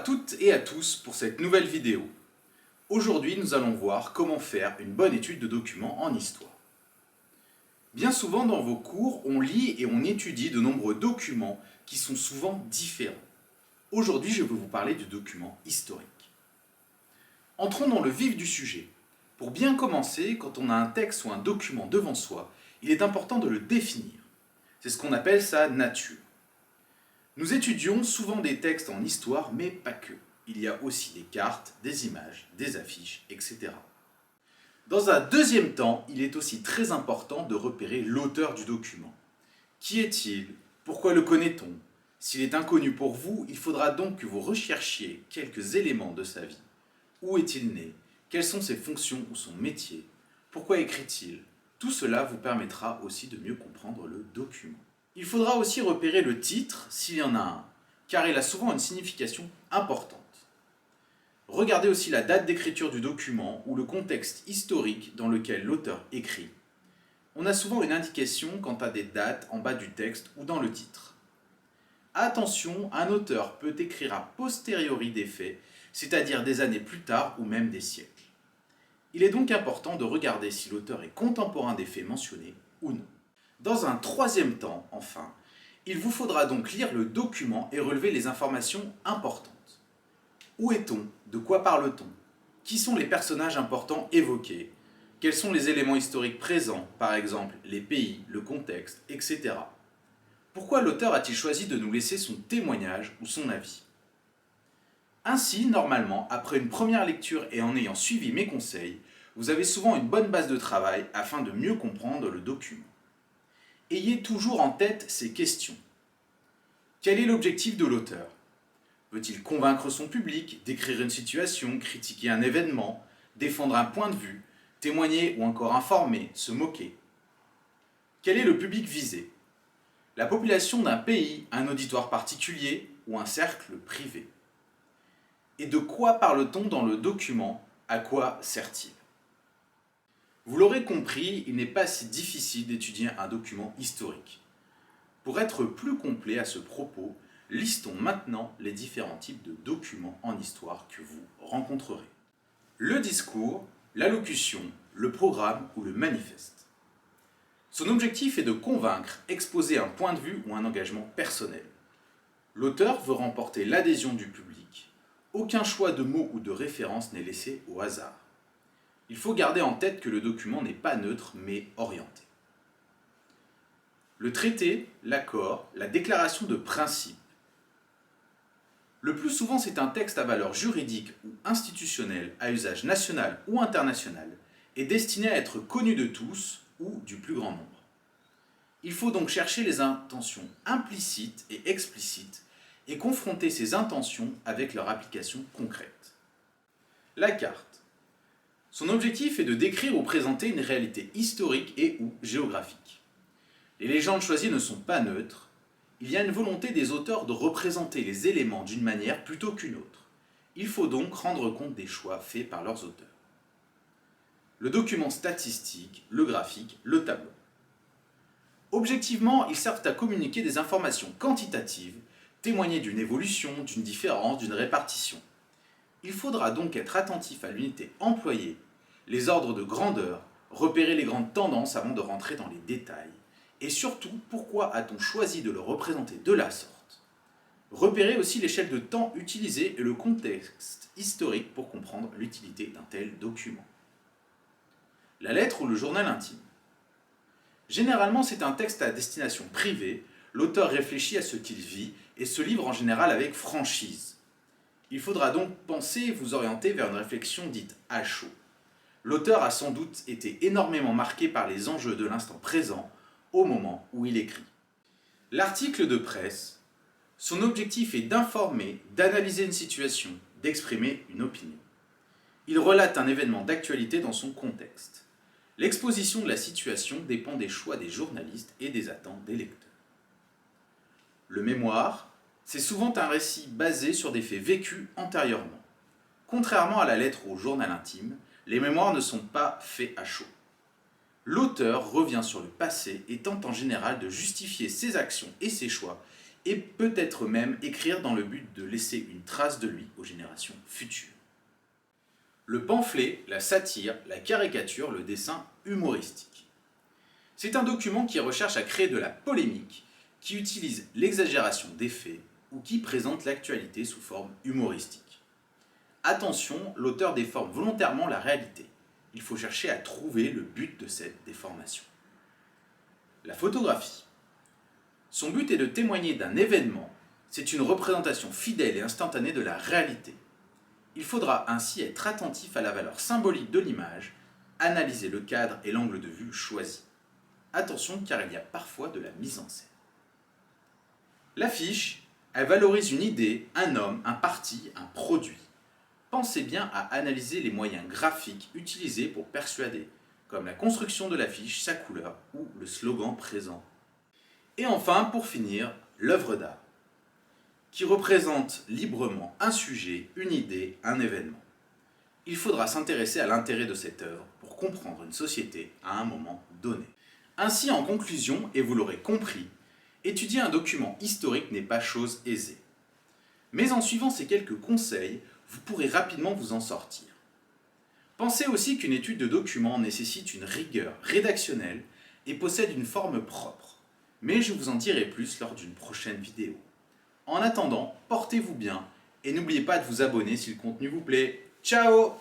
toutes et à tous pour cette nouvelle vidéo. Aujourd'hui, nous allons voir comment faire une bonne étude de documents en histoire. Bien souvent dans vos cours, on lit et on étudie de nombreux documents qui sont souvent différents. Aujourd'hui, je vais vous parler du document historique. Entrons dans le vif du sujet. Pour bien commencer, quand on a un texte ou un document devant soi, il est important de le définir. C'est ce qu'on appelle sa nature. Nous étudions souvent des textes en histoire, mais pas que. Il y a aussi des cartes, des images, des affiches, etc. Dans un deuxième temps, il est aussi très important de repérer l'auteur du document. Qui est-il? Pourquoi le connaît-on? S'il est inconnu pour vous, il faudra donc que vous recherchiez quelques éléments de sa vie. Où est-il né? Quelles sont ses fonctions ou son métier? Pourquoi écrit-il? Tout cela vous permettra aussi de mieux comprendre le document. Il faudra aussi repérer le titre, s'il y en a un, car il a souvent une signification importante. Regardez aussi la date d'écriture du document ou le contexte historique dans lequel l'auteur écrit. On a souvent une indication quant à des dates en bas du texte ou dans le titre. Attention, un auteur peut écrire a posteriori des faits, c'est-à-dire des années plus tard ou même des siècles. Il est donc important de regarder si l'auteur est contemporain des faits mentionnés ou non. Dans un troisième temps, enfin, il vous faudra donc lire le document et relever les informations importantes. Où est-on? De quoi parle-t-on? Qui sont les personnages importants évoqués? Quels sont les éléments historiques présents, par exemple les pays, le contexte, etc. Pourquoi l'auteur a-t-il choisi de nous laisser son témoignage ou son avis? Ainsi, normalement, après une première lecture et en ayant suivi mes conseils, vous avez souvent une bonne base de travail afin de mieux comprendre le document. Ayez toujours en tête ces questions. Quel est l'objectif de l'auteur? Veut-il convaincre son public, décrire une situation, critiquer un événement, défendre un point de vue, témoigner ou encore informer, se moquer? Quel est le public visé? La population d'un pays, un auditoire particulier ou un cercle privé? Et de quoi parle-t-on dans le document? À quoi sert-il? Vous l'aurez compris, il n'est pas si difficile d'étudier un document historique. Pour être plus complet à ce propos, listons maintenant les différents types de documents en histoire que vous rencontrerez. Le discours, l'allocution, le programme ou le manifeste. Son objectif est de convaincre, exposer un point de vue ou un engagement personnel. L'auteur veut remporter l'adhésion du public. Aucun choix de mots ou de références n'est laissé au hasard. Il faut garder en tête que le document n'est pas neutre mais orienté. Le traité, l'accord, la déclaration de principe. Le plus souvent, c'est un texte à valeur juridique ou institutionnelle à usage national ou international et destiné à être connu de tous ou du plus grand nombre. Il faut donc chercher les intentions implicites et explicites et confronter ces intentions avec leur application concrète. La carte. Son objectif est de décrire ou présenter une réalité historique et ou géographique. Les légendes choisies ne sont pas neutres. Il y a une volonté des auteurs de représenter les éléments d'une manière plutôt qu'une autre. Il faut donc rendre compte des choix faits par leurs auteurs. Le document statistique, le graphique, le tableau. Objectivement, ils servent à communiquer des informations quantitatives, témoigner d'une évolution, d'une différence, d'une répartition. Il faudra donc être attentif à l'unité employée, les ordres de grandeur, repérer les grandes tendances avant de rentrer dans les détails. Et surtout, pourquoi a-t-on choisi de le représenter de la sorte? Repérer aussi l'échelle de temps utilisée et le contexte historique pour comprendre l'utilité d'un tel document. La lettre ou le journal intime. Généralement, c'est un texte à destination privée, l'auteur réfléchit à ce qu'il vit et se livre en général avec franchise. Il faudra donc penser et vous orienter vers une réflexion dite à chaud. L'auteur a sans doute été énormément marqué par les enjeux de l'instant présent au moment où il écrit. L'article de presse, son objectif est d'informer, d'analyser une situation, d'exprimer une opinion. Il relate un événement d'actualité dans son contexte. L'exposition de la situation dépend des choix des journalistes et des attentes des lecteurs. Le mémoire, c'est souvent un récit basé sur des faits vécus antérieurement. Contrairement à la lettre ou au journal intime, les mémoires ne sont pas faits à chaud. L'auteur revient sur le passé et tente en général de justifier ses actions et ses choix. et peut-être même écrire dans le but de laisser une trace de lui aux générations futures. Le pamphlet, la satire, la caricature, le dessin humoristique. C'est un document qui recherche à créer de la polémique, qui utilise l'exagération des faits ou qui présente l'actualité sous forme humoristique. Attention, l'auteur déforme volontairement la réalité. Il faut chercher à trouver le but de cette déformation. La photographie. Son but est de témoigner d'un événement. C'est une représentation fidèle et instantanée de la réalité. Il faudra ainsi être attentif à la valeur symbolique de l'image, analyser le cadre et l'angle de vue choisi. Attention car il y a parfois de la mise en scène. L'affiche, elle valorise une idée, un homme, un parti, un produit. Pensez bien à analyser les moyens graphiques utilisés pour persuader, comme la construction de l'affiche, sa couleur ou le slogan présent. Et enfin, pour finir, l'œuvre d'art, qui représente librement un sujet, une idée, un événement. Il faudra s'intéresser à l'intérêt de cette œuvre pour comprendre une société à un moment donné. Ainsi, en conclusion, et vous l'aurez compris, étudier un document historique n'est pas chose aisée. Mais en suivant ces quelques conseils, vous pourrez rapidement vous en sortir. Pensez aussi qu'une étude de document nécessite une rigueur rédactionnelle et possède une forme propre. Mais je vous en dirai plus lors d'une prochaine vidéo. En attendant, portez-vous bien et n'oubliez pas de vous abonner si le contenu vous plaît. Ciao!